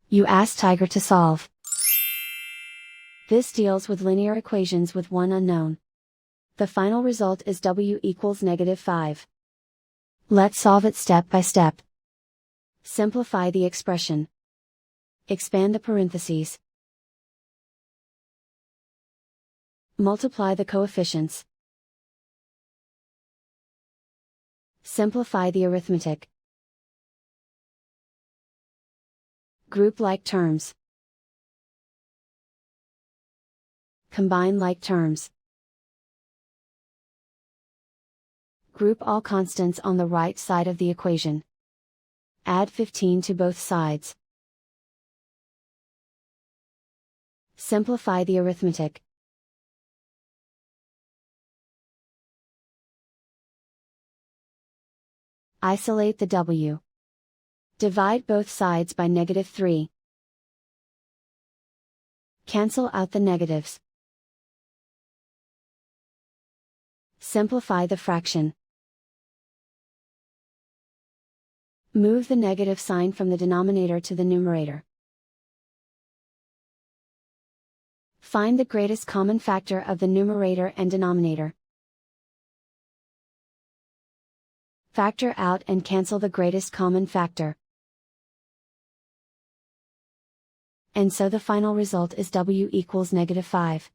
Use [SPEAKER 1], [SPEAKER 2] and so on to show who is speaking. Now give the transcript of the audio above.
[SPEAKER 1] You ask Tiger to solve. This deals with linear equations with one unknown. The final result is w equals -5. Let's solve it step by step. Simplify the expression. Expand the parentheses. Multiply the coefficients. Simplify the arithmetic. Group like terms. Combine like terms. Group all constants on the right side of the equation. Add 15 to both sides. Simplify the arithmetic. Isolate the w. Divide both sides by -3. Cancel out the negatives. Simplify the fraction. Move the negative sign from the denominator to the numerator. Find the greatest common factor of the numerator and denominator. Factor out and cancel the greatest common factor. And so the final result is w equals -5.